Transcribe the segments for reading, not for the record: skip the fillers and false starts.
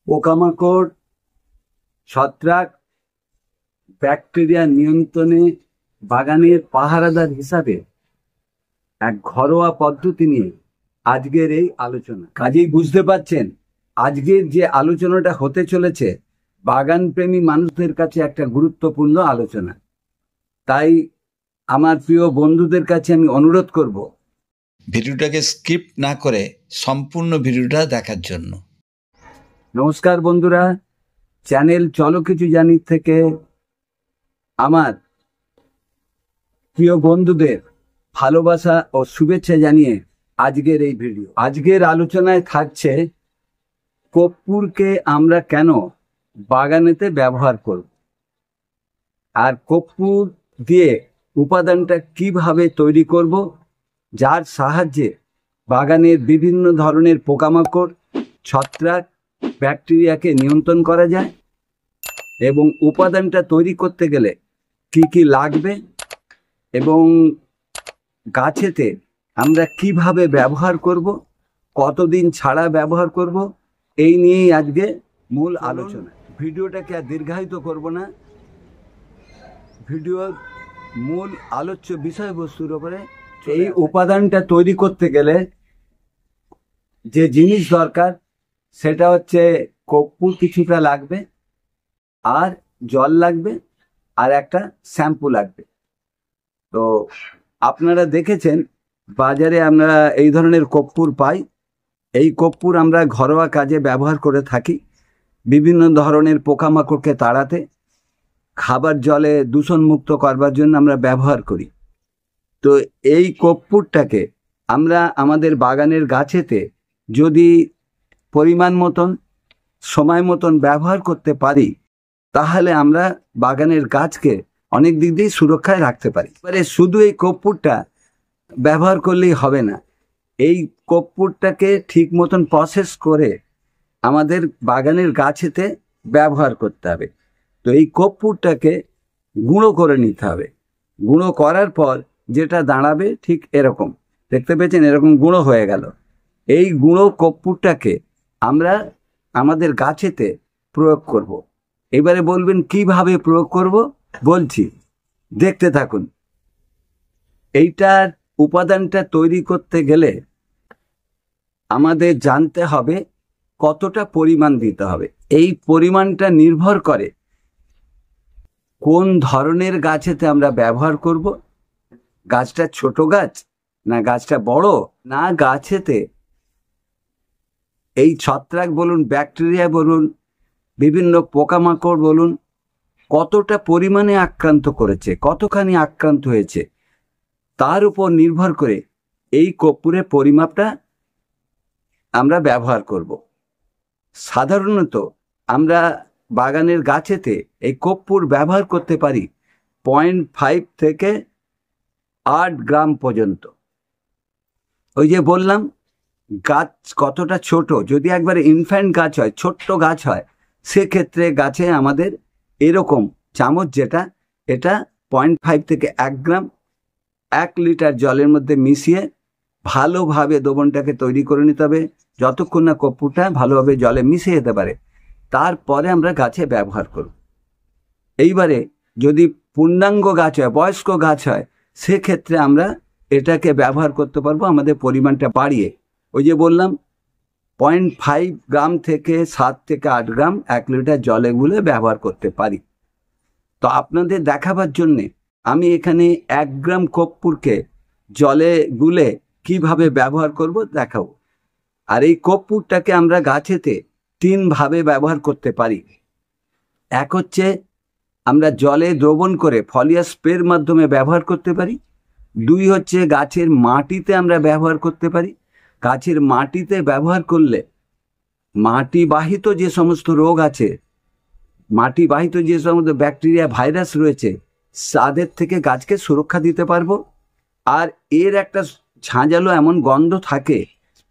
পোকামাকড়, ছত্রাক, ব্যাকটেরিয়া নিয়ন্ত্রণে বাগানের পাহারাদার হিসাবে এক ঘরোয়া পদ্ধতি নিয়ে আজকের এই আলোচনা। কাজেই বুঝতে পারছেন আজকের যে আলোচনাটা হতে চলেছে বাগান প্রেমী মানুষদের কাছে একটা গুরুত্বপূর্ণ আলোচনা। তাই আমার প্রিয় বন্ধুদের কাছে আমি অনুরোধ করব ভিডিওটাকে স্কিপ না করে সম্পূর্ণ ভিডিওটা দেখার জন্য। নমস্কার বন্ধুরা, চ্যানেল চলো কিছু জানি থেকে আমার প্রিয় বন্ধুদের ভালোবাসা ও শুভেচ্ছা জানিয়ে আজকের এই ভিডিও। আজকের আলোচনায় থাকছে কর্পূরকে আমরা কেন বাগানেতে ব্যবহার করব, আর কর্পূর দিয়ে উপাদানটা কিভাবে তৈরি করব, যার সাহায্যে বাগানের বিভিন্ন ধরনের পোকামাকড়, ছত্রাক, ব্যাকটেরিয়াকে নিয়ন্ত্রণ করা যায়, এবং উপাদানটা তৈরি করতে গেলে কি কি লাগবে এবং গাছেতে আমরা কিভাবে ব্যবহার করব, কতদিন ছাড়া ব্যবহার করব, এই নিয়েই আজকে মূল আলোচনা। ভিডিওটাকে আর দীর্ঘায়িত করব না, ভিডিওর মূল আলোচ্য বিষয়বস্তুর উপরে। এই উপাদানটা তৈরি করতে গেলে যে জিনিস দরকার সেটা হচ্ছে কর্পূর কিছুটা লাগবে, আর জল লাগবে, আর একটা শ্যাম্পু লাগবে। তো আপনারা দেখেছেন বাজারে আমরা এই ধরনের কর্পূর পাই। এই কর্পূর আমরা ঘরোয়া কাজে ব্যবহার করে থাকি, বিভিন্ন ধরনের পোকামাকড়কে তাড়াতে, খাবার জলে দূষণমুক্ত করবার জন্য আমরা ব্যবহার করি। তো এই কর্পূরটাকে আমরা আমাদের বাগানের গাছেতে যদি পরিমাণ মতন, সময় মতন ব্যবহার করতে পারি, তাহলে আমরা বাগানের গাছকে অনেক দিক দিয়ে সুরক্ষায় রাখতে পারি। এবারে শুধু এই কর্পূরটা ব্যবহার করলেই হবে না, এই কর্পূরটাকে ঠিক মতন প্রসেস করে আমাদের বাগানের গাছেতে ব্যবহার করতে হবে। তো এই কর্পূরটাকে গুঁড়ো করে নিতে হবে। গুঁড়ো করার পর যেটা দাঁড়াবে ঠিক এরকম, দেখতে পেয়েছেন, এরকম গুঁড়ো হয়ে গেল। এই গুঁড়ো কর্পূরটাকে আমরা আমাদের গাছেতে প্রয়োগ করব। এবারে বলবেন কিভাবে প্রয়োগ করব, বলছি, দেখতে থাকুন। এইটার উপাদানটা তৈরি করতে গেলে আমাদের জানতে হবে কতটা পরিমাণ দিতে হবে। এই পরিমাণটা নির্ভর করে কোন ধরনের গাছেতে আমরা ব্যবহার করব, গাছটা ছোট গাছ না গাছটা বড়, না গাছেতে এই ছত্রাক বলুন, ব্যাকটেরিয়া বলুন, বিভিন্ন পোকামাকড় বলুন, কতটা পরিমাণে আক্রান্ত করেছে, কতখানি আক্রান্ত হয়েছে, তার উপর নির্ভর করে এই কর্পূরের পরিমাপটা আমরা ব্যবহার করব। সাধারণত আমরা বাগানের গাছেতে এই কর্পূর ব্যবহার করতে পারি 0.5 থেকে 8 গ্রাম পর্যন্ত। ওই যে বললাম গাছ কতটা ছোট, যদি একবারে ইনফ্যান্ট গাছ হয়, ছোট্ট গাছ হয়, সেক্ষেত্রে গাছে আমাদের এরকম চামচ, যেটা এটা 0.5 থেকে 1 গ্রাম 1 লিটার জলের মধ্যে মিশিয়ে ভালোভাবে দ্রবণটাকে তৈরি করে নিতে হবে, যতক্ষণ না কর্পূরটা ভালোভাবে জলে মিশে যেতে পারে। তারপরে আমরা গাছে ব্যবহার করব। এইবারে যদি পূর্ণাঙ্গ গাছ হয়, বয়স্ক গাছ হয়, সেক্ষেত্রে আমরা এটাকে ব্যবহার করতে পারবো আমাদের পরিমাণটা বাড়িয়ে। ওই যে বললাম 0.5 গ্রাম থেকে 7 থেকে 8 গ্রাম 1 লিটার জলে গুলে ব্যবহার করতে পারি। তো আপনাদের দেখাবার জন্যে আমি এখানে 1 গ্রাম কর্পূরকে জলে গুলে কিভাবে ব্যবহার করব দেখাবো। আর এই কর্পূরটাকে আমরা গাছেতে 3 ভাবে ব্যবহার করতে পারি। এক হচ্ছে আমরা জলে দ্রবণ করে ফলিয়ার স্প্রের মাধ্যমে ব্যবহার করতে পারি। 2 হচ্ছে গাছের মাটিতে আমরা ব্যবহার করতে পারি। গাছের মাটিতে ব্যবহার করলে মাটিবাহিত যে সমস্ত রোগ আছে, মাটিবাহিত যে সমস্ত ব্যাকটেরিয়া, ভাইরাস রয়েছে, তাদের থেকে গাছকে সুরক্ষা দিতে পারবো। আর এর একটা ঝাঁঝালো এমন গন্ধ থাকে,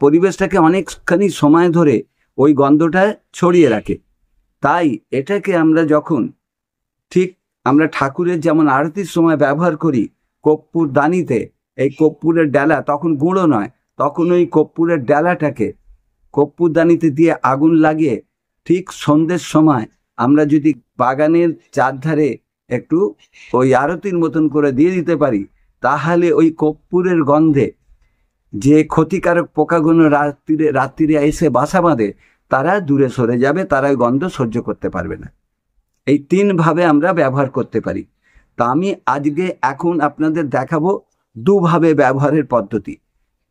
পরিবেশটাকে অনেকখানি সময় ধরে ওই গন্ধটা ছড়িয়ে রাখে। তাই এটাকে আমরা যখন ঠিক আমরা ঠাকুরের যেমন আরতির সময় ব্যবহার করি কর্পূর দানিতে, এই কর্পূরের ডালা তখন গুঁড়ো নয়, তখন ওই কর্পূরের ডালাটাকে কর্পূরদানিতে দিয়ে আগুন লাগিয়ে ঠিক সন্ধ্যের সময় আমরা যদি বাগানের চারধারে একটু ওই আরতির মতন করে দিয়ে দিতে পারি, তাহলে ওই কর্পূরের গন্ধে যে ক্ষতিকারক পোকাগুলো রাত্রিরে এসে বাসা বাঁধে তারা দূরে সরে যাবে, তারা ওই গন্ধ সহ্য করতে পারবে না। এই 3 ভাবে আমরা ব্যবহার করতে পারি। তা আমি আজকে এখন আপনাদের দেখাবো 2 ভাবে ব্যবহারের পদ্ধতি।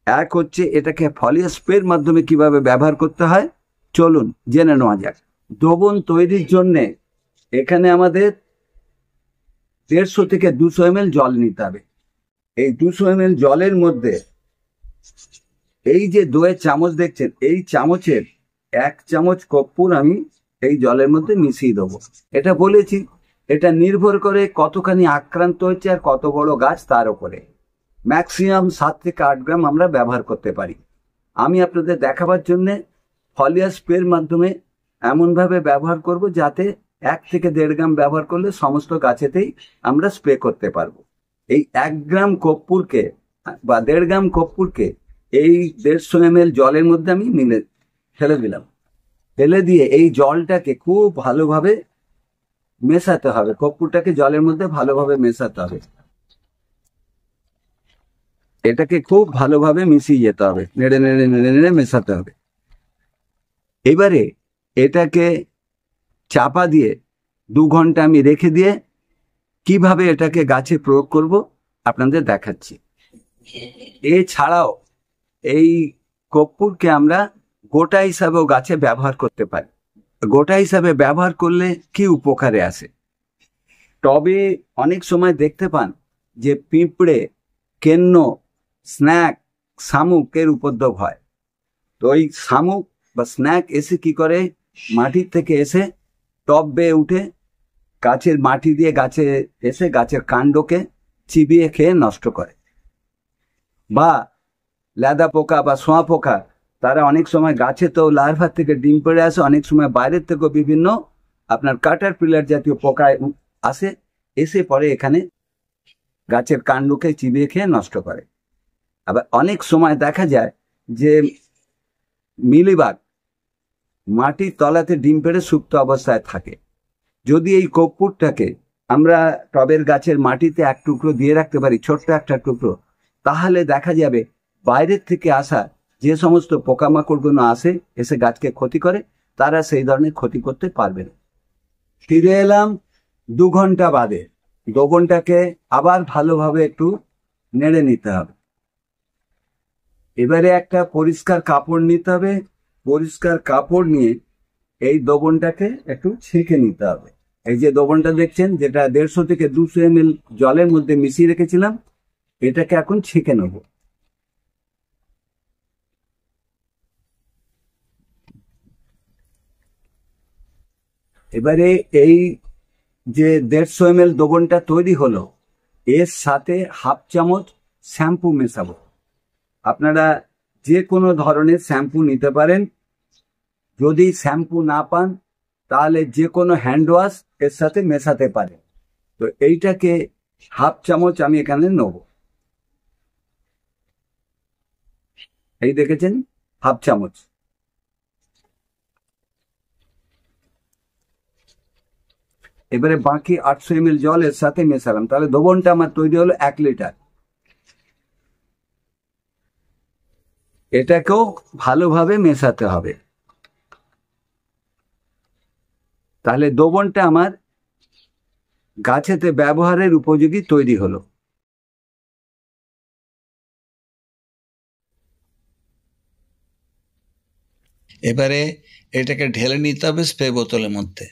এক হচ্ছে এটাকে ফলিয়ার স্প্রের মাধ্যমে কিভাবে ব্যবহার করতে হয়, চলুন জেনে নেওয়া যাক। দ্রবণ তৈরির জন্য এখানে আমাদের 150 থেকে 200 ml জল নিতে হবে। এই 200 ml জলের মধ্যে এই যে 2 চামচ দেখছেন, এই চামচের 1 চামচ কর্পূর আমি এই জলের মধ্যে মিশিয়ে দেবো। এটা বলেছি, এটা নির্ভর করে কতখানি আক্রান্ত হচ্ছে আর কত বড় গাছ তার উপরে। ম্যাক্সিমাম 7 থেকে 8 গ্রাম আমরা ব্যবহার করতে পারি। আমি আপনাদের দেখাবার জন্য ফলিয়ার স্প্রের মাধ্যমে এমনভাবে ব্যবহার করব যাতে 1 থেকে 1.5 গ্রাম ব্যবহার করলে সমস্ত গাছেতেই আমরা স্প্রে করতে পারবো। এই 1 গ্রাম কর্পূরকে বা 1.5 গ্রাম কর্পূরকে এই 150 ml জলের মধ্যে আমি ফেলে দিলাম। ফেলে দিয়ে এই জলটাকে খুব ভালোভাবে মেশাতে হবে, কর্পূরটাকে জলের মধ্যে ভালোভাবে মেশাতে হবে। এটাকে খুব ভালোভাবে মিশিয়ে যেতে হবে, নেড়ে নেড়ে নেড়ে নেড়ে মেশাতে হবে। এবারে এটাকে চাপা দিয়ে 2 ঘন্টা আমি রেখে দিয়ে কিভাবে এটাকে গাছে প্রয়োগ করব আপনাদের দেখাচ্ছি। এছাড়াও এই কর্পূরকে আমরা গোটা হিসাবেও গাছে ব্যবহার করতে পারি। গোটা হিসাবে ব্যবহার করলে কি উপকারে আসে, তবে অনেক সময় দেখতে পান যে পিঁপড়ে, কেন্ন, স্ন্যাক, শামুকের উপদ্রব হয়। তো ওই শামুক বা স্ন্যাক এসে কি করে, মাটির থেকে এসে টব বেয়ে উঠে গাছের মাটি দিয়ে গাছে এসে গাছের কাণ্ডকে চিবিয়ে খেয়ে নষ্ট করে। বা লেদা পোকা বা সোয়া পোকা, তারা অনেক সময় গাছে তো লার্ভার থেকে ডিম পেড়ে আসে, অনেক সময় বাইরের থেকেও বিভিন্ন আপনার কাটারপিলার জাতীয় পোকা আসে, এসে পরে এখানে গাছের কাণ্ডকে চিবিয়ে খেয়ে নষ্ট করে। আবার অনেক সময় দেখা যায় যে মিলিবাগ মাটির তলাতে ডিম পেড়ে সুপ্ত অবস্থায় থাকে। যদি এই কর্পূরটাকে আমরা টবের গাছের মাটিতে 1 টুকরো দিয়ে রাখতে পারি, ছোট্ট একটা টুকরো, তাহলে দেখা যাবে বাইরের থেকে আসা যে সমস্ত পোকামাকড়গুলো আসে এসে গাছকে ক্ষতি করে, তারা সেই ধরনের ক্ষতি করতে পারবে না। ফিরে এলাম 2 ঘন্টা বাদে। দ্রবণটাকে আবার ভালোভাবে একটু নেড়ে নিতে হবে। এবারে একটা পরিষ্কার কাপড় নিতে হবে। পরিষ্কার কাপড় নিয়ে এই দ্রবণটাকে একটু ছেঁকে নিতে হবে। এই যে দ্রবণটা দেখছেন, যেটা 150 থেকে 200 ml জলের মধ্যে মিশিয়ে রেখেছিলাম, এটাকে এখন ছেঁকে নেব। এবারে এই যে 150 ml দ্রবণটা তৈরি হলো, এর সাথে 1/2 চামচ শ্যাম্পু মেশাবো। আপনারা যে কোনো ধরনের শ্যাম্পু নিতে পারেন। যদি শ্যাম্পু না পান তাহলে যে কোনো হ্যান্ড ওয়াশ এর সাথে মেশাতে পারেন। তো এইটাকে 1/2 চামচ আমি এখানে নেব। এই দেখেছেন 1/2 চামচ। এবারে বাকি 800 ml জল এর সাথে মেশালাম, তাহলে দ্রবণটা আমার তৈরি হলো 1 লিটার। এটাকেও ভালোভাবে মেশাতে হবে, তাহলে দ্রবণটা আমার গাছেতে ব্যবহারের উপযোগী তৈরি হলো। এবারে এটাকে ঢেলে নিতে হবে স্প্রে বোতলের মধ্যে।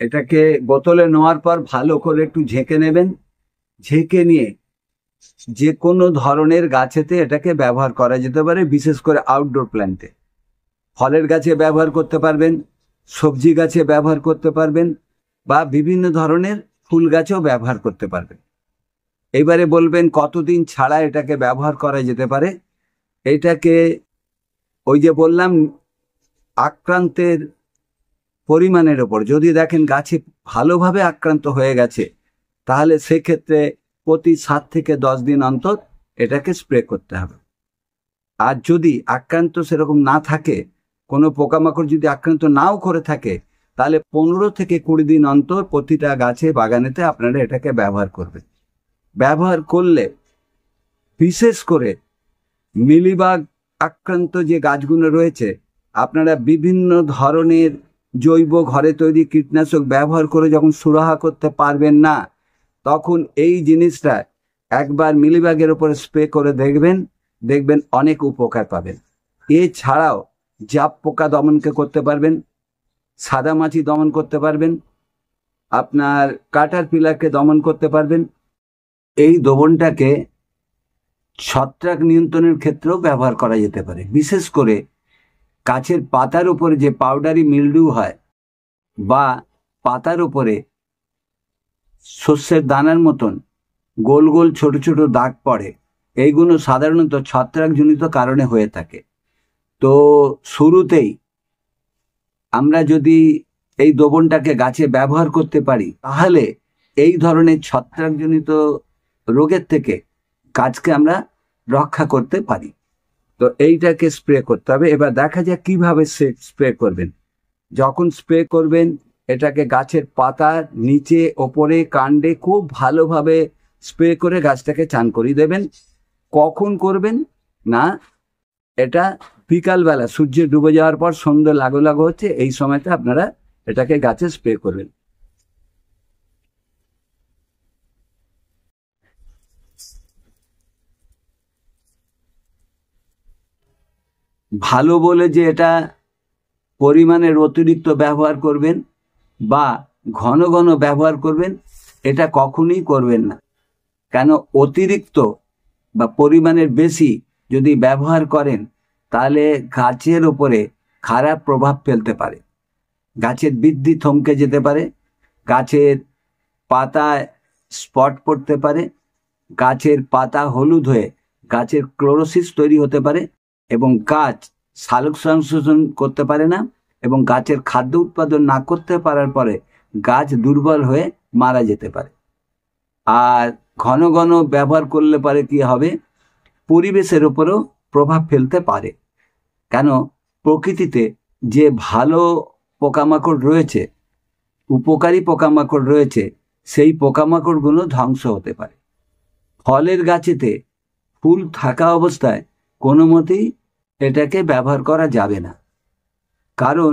এটাকে বোতলে নেওয়ার পর ভালো করে একটু ঝেঁকে নেবেন। ঝেঁকে নিয়ে যে কোনো ধরনের গাছেতে এটাকে ব্যবহার করা যেতে পারে, বিশেষ করে আউটডোর প্ল্যান্টে। ফলের গাছে ব্যবহার করতে পারবেন, সবজি গাছে ব্যবহার করতে পারবেন, বা বিভিন্ন ধরনের ফুল গাছেও ব্যবহার করতে পারবেন। এবারে বলবেন কতদিন ছাড়া এটাকে ব্যবহার করা যেতে পারে। এটাকে ওই যে বললাম আক্রান্তের পরিমাণের ওপর, যদি দেখেন গাছে ভালোভাবে আক্রান্ত হয়ে গেছে তাহলে সেক্ষেত্রে প্রতি 7 থেকে 10 দিন অন্তর এটাকে স্প্রে করতে হবে। আর যদি আক্রান্ত সেরকম না থাকে, কোনো পোকামাকড় যদি আক্রান্ত নাও করে থাকে, তাহলে 15 থেকে 20 দিন অন্তর প্রতিটা গাছে বাগানেতে আপনারা এটাকে ব্যবহার করবেন। ব্যবহার করলে বিশেষ করে মিলিবাগ আক্রান্ত যে গাছগুলো রয়েছে, আপনারা বিভিন্ন ধরনের জৈব ঘরে তৈরি কীটনাশক ব্যবহার করে যখন সুরাহা করতে পারবেন না, তখন এই জিনিসটা একবার মিলিবাগের উপরে স্প্রে করে দেখবেন অনেক উপকার পাবেন। এছাড়াও জাপ পোকা দমনকে করতে পারবেন, সাদামাছি দমন করতে পারবেন, আপনার কাটারপিলারকে দমন করতে পারবেন। এই দ্রবণটাকে ছত্রাক নিয়ন্ত্রণের ক্ষেত্রেও ব্যবহার করা যেতে পারে। বিশেষ করে গাছের পাতার উপরে যে পাউডারি মিল্ডিউ হয় বা পাতার উপরে শস্যের দানার মতন গোল গোল ছোট ছোট দাগ পড়ে, এইগুলো সাধারণত ছত্রাকজনিত কারণে হয়ে থাকে। তো শুরুতেই আমরা যদি এই দ্রবণটাকে গাছে ব্যবহার করতে পারি, তাহলে এই ধরনের ছত্রাকজনিত রোগের থেকে গাছকে আমরা রক্ষা করতে পারি। তো এইটাকে স্প্রে করতে হবে। এবার দেখা যাক কিভাবে স্প্রে করবেন। যখন স্প্রে করবেন, এটাকে গাছের পাতার নিচে, ওপরে, কাণ্ডে খুব ভালোভাবে স্প্রে করে গাছটাকে চান করিয়ে দেবেন। কখন করবেন না, এটা বিকালবেলা সূর্য ডুবে যাওয়ার পর সন্ধ্যে লাগো হচ্ছে, এই সময়তে আপনারা এটাকে গাছে স্প্রে করবেন। ভালো বলে যে এটা পরিমাণের অতিরিক্ত ব্যবহার করবেন বা ঘন ঘন ব্যবহার করবেন, এটা কখনোই করবেন না। কেন, অতিরিক্ত বা পরিমাণের বেশি যদি ব্যবহার করেন, তাহলে গাছের ওপরে খারাপ প্রভাব ফেলতে পারে। গাছের বৃদ্ধি থমকে যেতে পারে, গাছের পাতায় স্পট পড়তে পারে, গাছের পাতা হলুদ হয়ে গাছের ক্লোরোসিস তৈরি হতে পারে এবং গাছ সালোক সংশ্লেষণ করতে পারে না, এবং গাছের খাদ্য উৎপাদন না করতে পারার পরে গাছ দুর্বল হয়ে মারা যেতে পারে। আর ঘন ঘন ব্যবহার করলে পারে কি হবে, পরিবেশের উপরেও প্রভাব ফেলতে পারে। কেন, প্রকৃতিতে যে ভালো পোকামাকড় রয়েছে, উপকারী পোকামাকড় রয়েছে, সেই পোকামাকড়গুলো ধ্বংস হতে পারে। ফলের গাছেতে ফুল থাকা অবস্থায় কোনো মতেই এটাকে ব্যবহার করা যাবে না। কারণ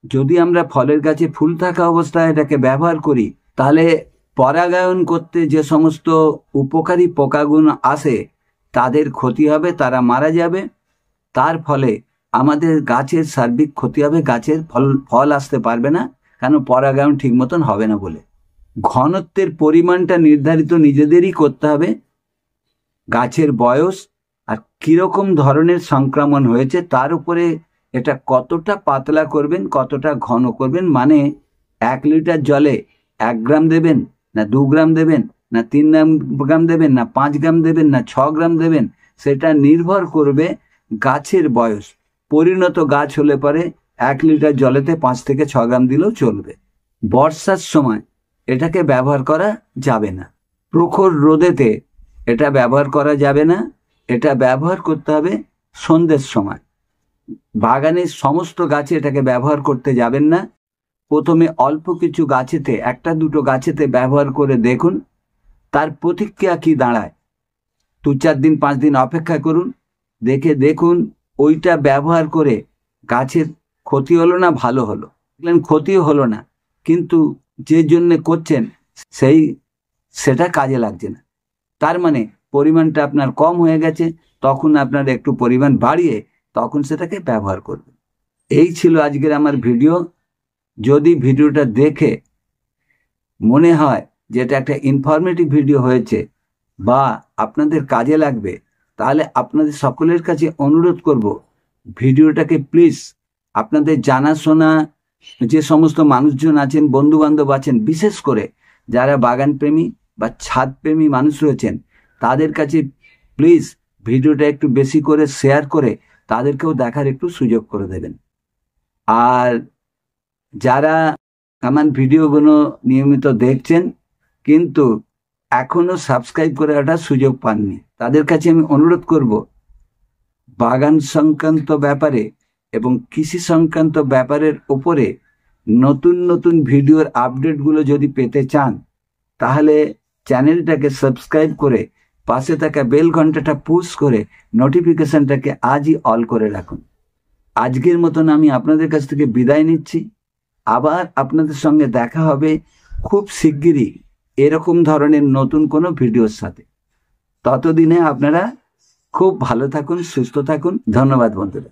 যদি আমরা ফলের গাছে ফুল থাকা অবস্থায় এটাকে ব্যবহার করি, তাহলে পরাগায়ন করতে যে সমস্ত উপকারী পোকাগুলো আসে তাদের ক্ষতি হবে, তারা মারা যাবে। তার ফলে আমাদের গাছের সার্বিক ক্ষতি হবে, গাছের ফল আসতে পারবে না, কেন পরাগায়ন ঠিক মতন হবে না বলে। ঘনত্বের পরিমাণটা নির্ধারিত নিজেদেরই করতে হবে। গাছের বয়স আর কিরকম ধরনের সংক্রমণ হয়েছে তার উপরে এটা কতটা পাতলা করবেন, কতটা ঘন করবেন। মানে 1 লিটার জলে 1 গ্রাম দেবেন, না 2 গ্রাম দেবেন, না 3 গ্রাম দেবেন, না 5 গ্রাম দেবেন, না 6 গ্রাম দেবেন, সেটা নির্ভর করবে গাছের বয়স। পরিণত গাছ হলে পরে 1 লিটার জলেতে 5 থেকে 6 গ্রাম দিলেও চলবে। বর্ষার সময় এটাকে ব্যবহার করা যাবে না। প্রখর রোদেতে এটা ব্যবহার করা যাবে না। এটা ব্যবহার করতে হবে সন্ধ্যের সময়। বাগানের সমস্ত গাছে এটাকে ব্যবহার করতে যাবেন না। প্রথমে অল্প কিছু গাছেতে, 1-2 গাছেতে ব্যবহার করে দেখুন তার প্রতিক্রিয়া কি দাঁড়ায়। 2-4 দিন 5 দিন অপেক্ষা করুন, দেখে দেখুন ওইটা ব্যবহার করে গাছের ক্ষতি হলো না ভালো হলো। দেখলেন ক্ষতিও হলো না, কিন্তু যে জন্য করছেন সেটা কাজে লাগছে না, তার মানে পরিমাণটা আপনার কম হয়ে গেছে। তখন আপনার একটু পরিমাণ বাড়িয়ে তখন সেটাকে ব্যবহার করবেন। এই ছিল আজকের আমার ভিডিও। যদি ভিডিওটা দেখে মনে হয় যে এটা একটা ইনফরমেটিভ ভিডিও হয়েছে বা আপনাদের কাজে লাগবে, তাহলে আপনাদের সকলের কাছে অনুরোধ করব, ভিডিওটাকে প্লিজ আপনাদের জানাশোনা যে সমস্ত মানুষজন আছেন, বন্ধু বান্ধব আছেন, বিশেষ করে যারা বাগান প্রেমী বা ছাদ প্রেমী মানুষ রয়েছেন, তাদের কাছে প্লিজ ভিডিওটা একটু বেশি করে শেয়ার করে তাদেরকেও দেখার একটু সুযোগ করে দেবেন। আর যারা আমার ভিডিওগুলো নিয়মিত দেখছেন কিন্তু এখনো সাবস্ক্রাইব করে ওঠার সুযোগ পাননি, তাদের কাছে আমি অনুরোধ করব, বাগান সংক্রান্ত ব্যাপারে এবং কৃষি সংক্রান্ত ব্যাপারের উপরে নতুন নতুন ভিডিওর আপডেটগুলো যদি পেতে চান, তাহলে চ্যানেলটাকে সাবস্ক্রাইব করে পাশে থাকা বেল ঘন্টাটা পুশ করে নোটিফিকেশনটাকে আজই অল করে রাখুন। আজকের মতন আমি আপনাদের কাছ থেকে বিদায় নিচ্ছি। আবার আপনাদের সঙ্গে দেখা হবে খুব শিগগিরই এরকম ধরনের নতুন কোনো ভিডিওর সাথে। ততদিনে আপনারা খুব ভালো থাকুন, সুস্থ থাকুন। ধন্যবাদ বন্ধুরা।